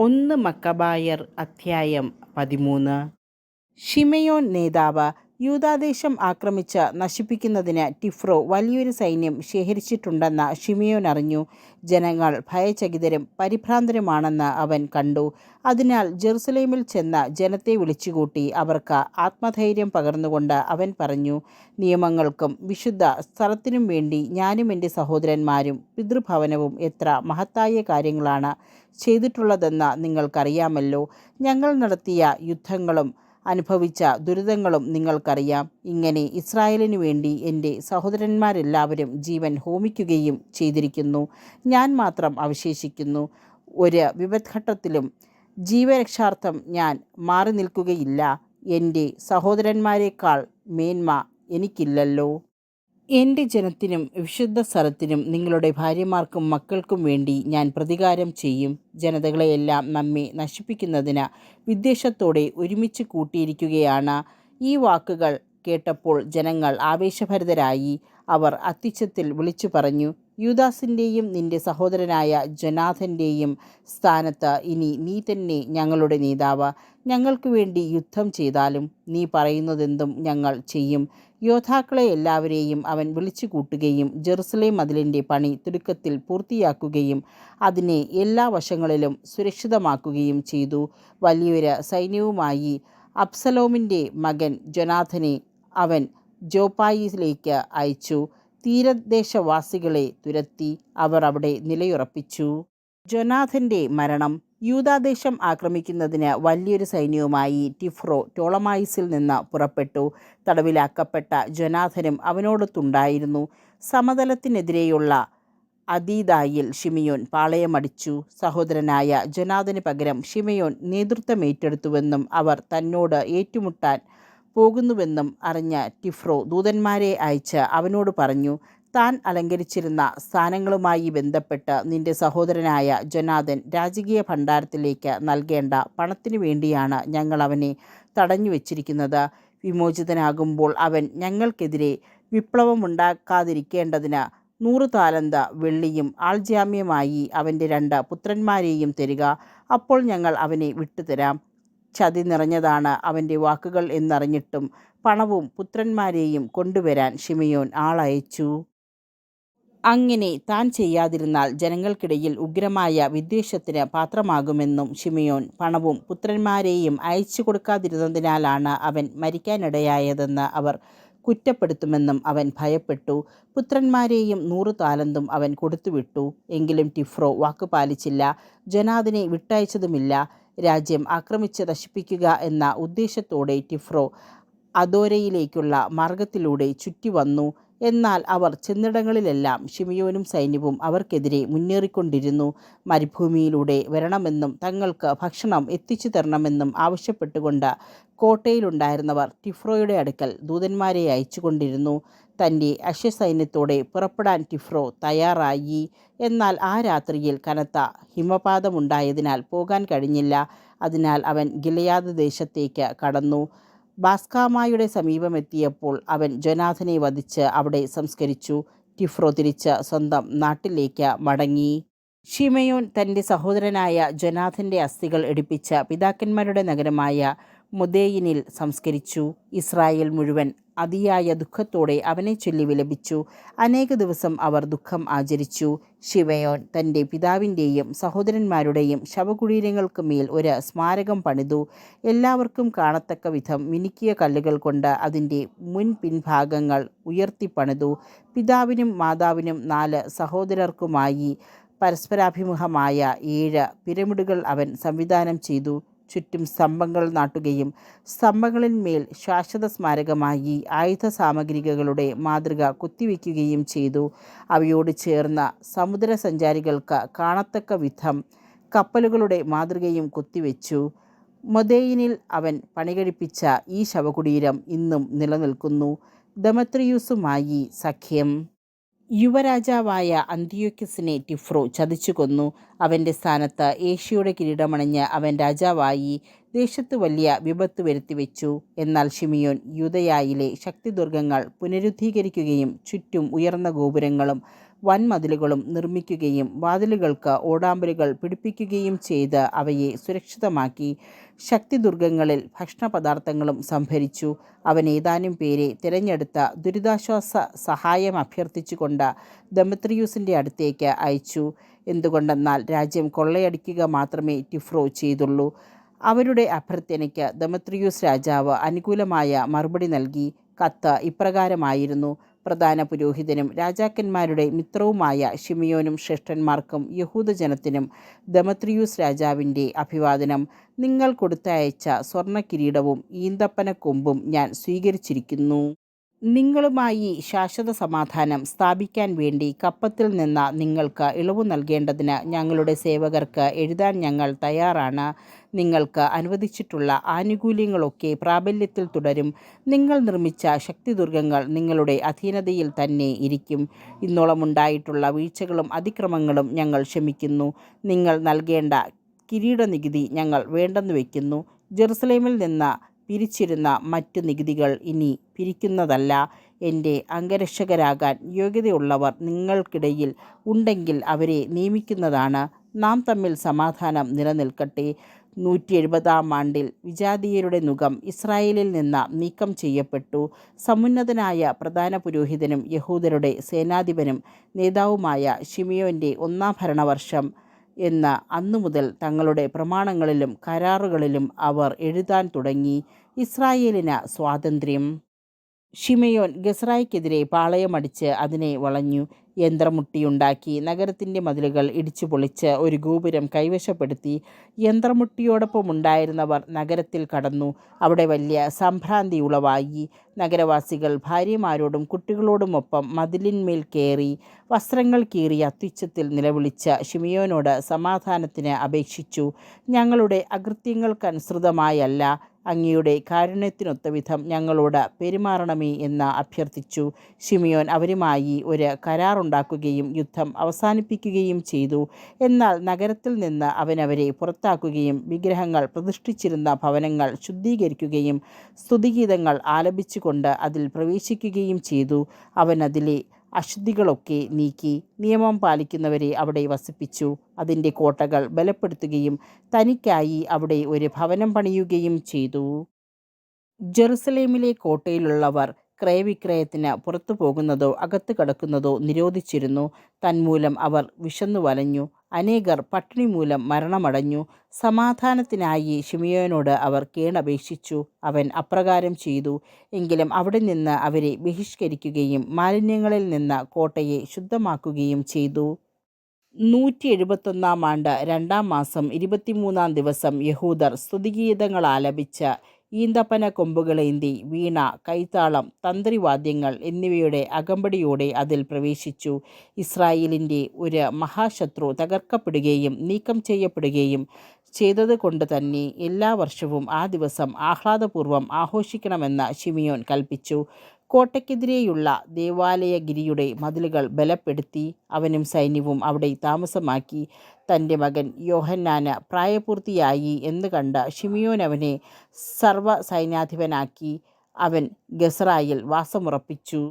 ഒന്ന് മക്കബായർ അധ്യായം 13. ഷിമെയോൻ നേതാവ് യൂദാദേശം ആക്രമിച്ച് നശിപ്പിക്കുന്നതിന് ടിഫ്രോ വലിയൊരു സൈന്യം ശേഖരിച്ചിട്ടുണ്ടെന്ന് ഷിമെയോൻ അറിഞ്ഞു. ജനങ്ങൾ ഭയചകിതരും പരിഭ്രാന്തരുമാണെന്ന് അവൻ കണ്ടു. അതിനാൽ ജെറുസലേമിൽ ചെന്ന് ജനത്തെ വിളിച്ചുകൂട്ടി അവർക്ക് ആത്മധൈര്യം പകർന്നുകൊണ്ട് അവൻ പറഞ്ഞു, നിയമങ്ങൾക്കും വിശുദ്ധ സ്ഥലത്തിനും വേണ്ടി ഞാനും എൻ്റെ സഹോദരന്മാരും പിതൃഭവനവും എത്ര മഹത്തായ കാര്യങ്ങളാണ് ചെയ്തിട്ടുള്ളതെന്ന് നിങ്ങൾക്കറിയാമല്ലോ. ഞങ്ങൾ നടത്തിയ യുദ്ധങ്ങളും അനുഭവിച്ച ദുരിതങ്ങളും നിങ്ങൾക്കറിയാം. ഇങ്ങനെ ഇസ്രായേലിനു വേണ്ടി എൻ്റെ സഹോദരന്മാരെല്ലാവരും ജീവൻ ഹോമിക്കുകയും ചെയ്തിരിക്കുന്നു. ഞാൻ മാത്രം അവശേഷിക്കുന്നു. ഒരു വിപദ്ഘട്ടത്തിലും ജീവരക്ഷാർത്ഥം ഞാൻ മാറി നിൽക്കുകയില്ല. എൻ്റെ സഹോദരന്മാരെക്കാൾ മേന്മ എനിക്കില്ലല്ലോ. എൻ്റെ ജനത്തിനും വിശുദ്ധ സ്ഥലത്തിനും നിങ്ങളുടെ ഭാര്യമാർക്കും മക്കൾക്കും വേണ്ടി ഞാൻ പ്രതികാരം ചെയ്യും. ജനതകളെയെല്ലാം നമ്മെ നശിപ്പിക്കുന്നതിന് വിദ്വേഷത്തോടെ ഒരുമിച്ച് കൂട്ടിയിരിക്കുകയാണ്. ഈ വാക്കുകൾ കേട്ടപ്പോൾ ജനങ്ങൾ ആവേശഭരിതരായി. അവർ അത്യുച്ചത്തിൽ വിളിച്ചു പറഞ്ഞു, യൂദാസിൻ്റെയും നിന്റെ സഹോദരനായ ജൊനാഥൻ്റെയും സ്ഥാനത്ത് ഇനി നീ തന്നെ ഞങ്ങളുടെ നേതാവ്. ഞങ്ങൾക്ക് വേണ്ടി യുദ്ധം ചെയ്താലും നീ പറയുന്നതെന്തും ഞങ്ങൾ ചെയ്യും. യോദ്ധാക്കളെ എല്ലാവരെയും അവൻ വിളിച്ചു കൂട്ടുകയും ജെറുസലേം മതിലിൻ്റെ പണി തിടുക്കത്തിൽ പൂർത്തിയാക്കുകയും അതിനെ എല്ലാ വശങ്ങളിലും സുരക്ഷിതമാക്കുകയും ചെയ്തു. വലിയൊരു സൈന്യവുമായി അബ്സലോമിൻ്റെ മകൻ ജൊനാഥനെ അവൻ ജോപ്പായിലേക്ക് അയച്ചു. തീരദേശവാസികളെ തുരത്തി അവർ അവിടെ നിലയുറപ്പിച്ചു. ജൊനാഥൻ്റെ മരണം. യൂദാദേശം ആക്രമിക്കുന്നതിന് വലിയൊരു സൈന്യവുമായി ടിഫ്രോ ടോളമായിസിൽ നിന്ന് പുറപ്പെട്ടു. തടവിലാക്കപ്പെട്ട ജൊനാഥനും അവനോടൊത്തുണ്ടായിരുന്നു. സമതലത്തിനെതിരെയുള്ള അദീദായിൽ ഷിമെയോൻ പാളയമടിച്ചു. സഹോദരനായ ജൊനാഥന് പകരം ഷിമെയോൻ നേതൃത്വമേറ്റെടുത്തുവെന്നും അവർ തന്നോട് ഏറ്റുമുട്ടാൻ പോകുന്നുവെന്നും അറിഞ്ഞ ടിഫ്രോ ദൂതന്മാരെ അയച്ച് അവനോട് പറഞ്ഞു, താൻ അലങ്കരിച്ചിരുന്ന സ്ഥാനങ്ങളുമായി ബന്ധപ്പെട്ട് നിന്റെ സഹോദരനായ ജൊനാഥൻ രാജകീയ ഭണ്ഡാരത്തിലേക്ക് നൽകേണ്ട പണത്തിനു വേണ്ടിയാണ് ഞങ്ങൾ അവനെ തടഞ്ഞു വച്ചിരിക്കുന്നത്. വിമോചിതനാകുമ്പോൾ അവൻ ഞങ്ങൾക്കെതിരെ വിപ്ലവമുണ്ടാക്കാതിരിക്കേണ്ടതിന് 100 താലന്ത് വെള്ളിയും ആൾജാമ്യമായി അവൻ്റെ 2 പുത്രന്മാരെയും തരിക. അപ്പോൾ ഞങ്ങൾ അവനെ വിട്ടുതരാം. ചതി നിറഞ്ഞതാണ് അവൻ്റെ വാക്കുകൾ എന്നറിഞ്ഞിട്ടും പണവും പുത്രന്മാരെയും കൊണ്ടുവരാൻ ഷിമെയോൻ ആളയച്ചു. അങ്ങനെ താൻ ചെയ്യാതിരുന്നാൽ ജനങ്ങൾക്കിടയിൽ ഉഗ്രമായ വിദ്വേഷത്തിന് പാത്രമാകുമെന്നും ഷിമെയോൻ പണവും പുത്രന്മാരെയും അയച്ചു കൊടുക്കാതിരുന്നതിനാലാണ് അവൻ മരിക്കാനിടയായതെന്ന് അവർ കുറ്റപ്പെടുത്തുമെന്നും അവൻ ഭയപ്പെട്ടു. പുത്രന്മാരെയും 100 താലന്തും അവൻ കൊടുത്തുവിട്ടു. എങ്കിലും ടിഫ്രോ വാക്കുപാലിച്ചില്ല, ജൊനാഥനെ വിട്ടയച്ചതുമില്ല. രാജ്യം ആക്രമിച്ച് നശിപ്പിക്കുക എന്ന ഉദ്ദേശത്തോടെ ടിഫ്രോ അദോരയിലേക്കുള്ള മാർഗത്തിലൂടെ ചുറ്റി വന്നു. എന്നാൽ അവർ ചെന്നിടങ്ങളിലെല്ലാം ഷിമെയോനും സൈന്യവും അവർക്കെതിരെ മുന്നേറിക്കൊണ്ടിരുന്നു. മരുഭൂമിയിലൂടെ വരണമെന്നും തങ്ങൾക്ക് ഭക്ഷണം എത്തിച്ചു തരണമെന്നും ആവശ്യപ്പെട്ടുകൊണ്ട് കോട്ടയിലുണ്ടായിരുന്നവർ ടിഫ്രോയുടെ അടുക്കൽ ദൂതന്മാരെ അയച്ചുകൊണ്ടിരുന്നു. തൻ്റെ അശ്വസൈന്യത്തോടെ പുറപ്പെടാൻ ടിഫ്രോ തയ്യാറായി. എന്നാൽ ആ രാത്രിയിൽ കനത്ത ഹിമപാതമുണ്ടായതിനാൽ പോകാൻ കഴിഞ്ഞില്ല. അതിനാൽ അവൻ ഗിലെയാദ് ദേശത്തേക്ക് കടന്നു. ബാസ്കാമായുടെ സമീപമെത്തിയപ്പോൾ അവൻ ജൊനാഥനെ വധിച്ച് അവിടെ സംസ്കരിച്ചു. ടിഫ്രോ തിരിച്ച് സ്വന്തം നാട്ടിലേക്ക് മടങ്ങി. ഷിമെയോൻ തൻ്റെ സഹോദരനായ ജൊനാഥൻ്റെ അസ്ഥികൾ എടുപ്പിച്ച് പിതാക്കന്മാരുടെ നഗരമായ മൊദേയിനിൽ സംസ്കരിച്ചു. ഇസ്രായേൽ മുഴുവൻ അതിയായ ദുഃഖത്തോടെ അവനെ ചൊല്ലി വിലപിച്ചു. അനേക ദിവസം അവർ ദുഃഖം ആചരിച്ചു. ഷിമെയോൻ തൻ്റെ പിതാവിൻ്റെയും സഹോദരന്മാരുടെയും ശവകുടീരങ്ങൾക്ക് മേൽ ഒരു സ്മാരകം പണിതു. എല്ലാവർക്കും കാണത്തക്ക വിധം മിനുക്കിയ കല്ലുകൾ കൊണ്ട് അതിൻ്റെ പിൻഭാഗങ്ങൾ ഉയർത്തിപ്പണിതു. പിതാവിനും മാതാവിനും 4 സഹോദരർക്കുമായി പരസ്പരാഭിമുഖമായ 7 പിരമിഡുകൾ അവൻ സംവിധാനം ചെയ്തു. ചുറ്റും സ്തംഭങ്ങൾ നാട്ടുകയും സ്തംഭങ്ങളിന്മേൽ ശാശ്വത സ്മാരകമായി ആയുധ സാമഗ്രികളുടെ മാതൃക കുത്തിവെക്കുകയും ചെയ്തു. അവയോട് ചേർന്ന് സമുദ്രസഞ്ചാരികൾക്ക് കാണത്തക്ക വിധം കപ്പലുകളുടെ മാതൃകയും കുത്തിവെച്ചു. മൊദേയിനിൽ അവൻ പണികഴിപ്പിച്ച ഈ ശവകുടീരം ഇന്നും നിലനിൽക്കുന്നു. ദമത്രിയൂസുമായി സഖ്യം. യുവരാജാവായ അന്തിയോക്യസിനെ ടിഫ്രോ ചതിച്ചു കൊന്നു. അവൻ്റെ സ്ഥാനത്ത് ഏഷ്യയുടെ കിരീടമണിഞ്ഞ് അവൻ രാജാവായി. ദേശത്ത് വലിയ വിപത്ത് വരുത്തിവെച്ചു. എന്നാൽ ഷിമെയോൻ യൂദയായിലെ ശക്തിദുർഗങ്ങൾ പുനരുദ്ധീകരിക്കുകയും ചുറ്റും ഉയർന്ന ഗോപുരങ്ങളും വൻമതിലുകളും നിർമ്മിക്കുകയും വാതിലുകൾക്ക് ഓടാമ്പലുകൾ പിടിപ്പിക്കുകയും ചെയ്ത് അവയെ സുരക്ഷിതമാക്കി. ശക്തിദുർഗങ്ങളിൽ ഭക്ഷണപദാർത്ഥങ്ങളും സംഭരിച്ചു. അവൻ ഏതാനും പേരെ തിരഞ്ഞെടുത്ത ദുരിതാശ്വാസ സഹായം അഭ്യർത്ഥിച്ചുകൊണ്ട് ദെമത്രിയൂസിൻ്റെ അടുത്തേക്ക് അയച്ചു. എന്തുകൊണ്ടെന്നാൽ രാജ്യം കൊള്ളയടിക്കുക മാത്രമേ ടിഫ്രോ ചെയ്തുള്ളൂ. അവരുടെ അഭ്യർത്ഥനയ്ക്ക് ദെമത്രിയൂസ് രാജാവ് അനുകൂലമായ മറുപടി നൽകി. കത്ത് ഇപ്രകാരമായിരുന്നു: പ്രധാന പുരോഹിതനും രാജാക്കന്മാരുടെ മിത്രവുമായ ശിമിയോനും ശ്രേഷ്ഠന്മാർക്കും യഹൂദജനത്തിനും ദെമത്രിയൂസ് രാജാവിൻ്റെ അഭിവാദനം. നിങ്ങൾ കൊടുത്തയച്ച സ്വർണ്ണക്കിരീടവും ഈന്തപ്പനക്കൊമ്പും ഞാൻ സ്വീകരിച്ചിരിക്കുന്നു. നിങ്ങളുമായി ശാശ്വത സമാധാനം സ്ഥാപിക്കാൻ വേണ്ടി കപ്പത്തിൽ നിന്ന് നിങ്ങൾക്ക് ഇളവു നൽകേണ്ടതിന് ഞങ്ങളുടെ സേവകർക്ക് എഴുതാൻ ഞങ്ങൾ തയ്യാറാണ്. നിങ്ങൾക്ക് അനുവദിച്ചിട്ടുള്ള ആനുകൂല്യങ്ങളൊക്കെ പ്രാബല്യത്തിൽ തുടരും. നിങ്ങൾ നിർമ്മിച്ച ശക്തിദുർഗങ്ങൾ നിങ്ങളുടെ അധീനതയിൽ തന്നെ ഇരിക്കും. ഇന്നോളമുണ്ടായിട്ടുള്ള വീഴ്ചകളും അതിക്രമങ്ങളും ഞങ്ങൾ ക്ഷമിക്കുന്നു. നിങ്ങൾ നൽകേണ്ട കിരീടനികുതി ഞങ്ങൾ വേണ്ടെന്ന് വയ്ക്കുന്നു. ജെറുസലേമിൽ നിന്ന് പിരിച്ചിരുന്ന മറ്റു നികുതികൾ ഇനി പിരിക്കുന്നതല്ല. എൻ്റെ അംഗരക്ഷകരാകാൻ യോഗ്യതയുള്ളവർ നിങ്ങൾക്കിടയിൽ ഉണ്ടെങ്കിൽ അവരെ നിയമിക്കുന്നതാണ്. നാം തമ്മിൽ സമാധാനം നിലനിൽക്കട്ടെ. 170 ആണ്ടിൽ വിജാതീയരുടെ നുകം ഇസ്രായേലിൽ നിന്ന് നീക്കം ചെയ്യപ്പെട്ടു. സമുന്നതനായ പ്രധാന പുരോഹിതനും യഹൂദരുടെ സേനാധിപനും നേതാവുമായ ശിമിയോൻ്റെ 1-ാം ഭരണവർഷം എന്ന് അന്നുമുതൽ തങ്ങളുടെ പ്രമാണങ്ങളിലും കരാറുകളിലും അവർ എഴുതാൻ തുടങ്ങി. ഇസ്രായേലിന് സ്വാതന്ത്ര്യം. ശിമെയോൻ ഗസ്രായ്ക്കെതിരെ പാളയമടിച്ച് അതിനെ വളഞ്ഞു. യന്ത്രമുട്ടിയുണ്ടാക്കി നഗരത്തിൻ്റെ മതിലുകൾ ഇടിച്ചു പൊളിച്ച് ഒരു ഗോപുരം കൈവശപ്പെടുത്തി. യന്ത്രമുട്ടിയോടൊപ്പമുണ്ടായിരുന്നവർ നഗരത്തിൽ കടന്നു. അവിടെ വലിയ സംഭ്രാന്തി ഉളവായി. നഗരവാസികൾ ഭാര്യമാരോടും കുട്ടികളോടുമൊപ്പം മതിലിന്മേൽ കയറി വസ്ത്രങ്ങൾ കീറി അത്യുച്ചത്തിൽ നിലവിളിച്ച് ശിമിയോനോട് സമാധാനത്തിന് അപേക്ഷിച്ചു. ഞങ്ങളുടെ അകൃത്യങ്ങൾക്കനുസൃതമായല്ല, അങ്ങയുടെ കാരുണ്യത്തിനൊത്തവിധം ഞങ്ങളോട് പെരുമാറണമേ എന്ന് അഭ്യർത്ഥിച്ചു. ശിമിയോൻ അവരുമായി ഒരു കരാറുണ്ടാക്കുകയും യുദ്ധം അവസാനിപ്പിക്കുകയും ചെയ്തു. എന്നാൽ നഗരത്തിൽ നിന്ന് അവനവരെ പുറത്താക്കുകയും വിഗ്രഹങ്ങൾ പ്രതിഷ്ഠിച്ചിരുന്ന ഭവനങ്ങൾ ശുദ്ധീകരിക്കുകയും സ്തുതിഗീതങ്ങൾ ആലപിച്ചുകൊണ്ട് അതിൽ പ്രവേശിക്കുകയും ചെയ്തു. അവൻ അതിലെ അശുദ്ധികളൊക്കെ നീക്കി നിയമം പാലിക്കുന്നവരെ അവിടെ വസിപ്പിച്ചു. അതിൻ്റെ കോട്ടകൾ ബലപ്പെടുത്തുകയും തനിക്കായി അവിടെ ഒരു ഭവനം പണിയുകയും ചെയ്തു. ജെറുസലേമിലെ കോട്ടയിലുള്ളവർ ക്രയവിക്രയത്തിന് പുറത്തു പോകുന്നതോ അകത്ത് കടക്കുന്നതോ നിരോധിച്ചിരുന്നു. തന്മൂലം അവർ വിശന്നു വലഞ്ഞു. അനേകർ പട്ടിണി മൂലം മരണമടഞ്ഞു. സമാധാനത്തിനായി ശിമിയോനോട് അവർ കേണപേക്ഷിച്ചു. അവൻ അപ്രകാരം ചെയ്തു. എങ്കിലും അവിടെ നിന്ന് അവരെ ബഹിഷ്കരിക്കുകയും മാലിന്യങ്ങളിൽ നിന്ന് കോട്ടയെ ശുദ്ധമാക്കുകയും ചെയ്തു. 171 ആണ്ട് 2-ാം മാസം 23-ാം ദിവസം യഹൂദർ സ്തുതിഗീതങ്ങളാലപിച്ച് ഈന്തപ്പന കൊമ്പുകളേന്തി വീണ, കൈത്താളം, തന്ത്രിവാദ്യങ്ങൾ എന്നിവയുടെ അകമ്പടിയോടെ അതിൽ പ്രവേശിച്ചു. ഇസ്രായേലിൻ്റെ ഒരു മഹാശത്രു തകർക്കപ്പെടുകയും നീക്കം ചെയ്യപ്പെടുകയും ചെയ്തതുകൊണ്ട് തന്നെ എല്ലാ വർഷവും ആ ദിവസം ആഹ്ലാദപൂർവ്വം ആഘോഷിക്കണമെന്ന് ശിമിയോൻ കൽപ്പിച്ചു. കോട്ടയ്ക്കെതിരെയുള്ള ദേവാലയഗിരിയുടെ മതിലുകൾ ബലപ്പെടുത്തി. അവനും സൈന്യവും അവിടെ താമസമാക്കി. തൻ്റെ മകൻ യോഹന്നാന് പ്രായപൂർത്തിയായി എന്ന് കണ്ട് ശിമിയോൻ അവനെ സർവ്വസൈന്യാധിപനാക്കി. അവൻ ഗസ്രായിൽ വാസമുറപ്പിച്ചു.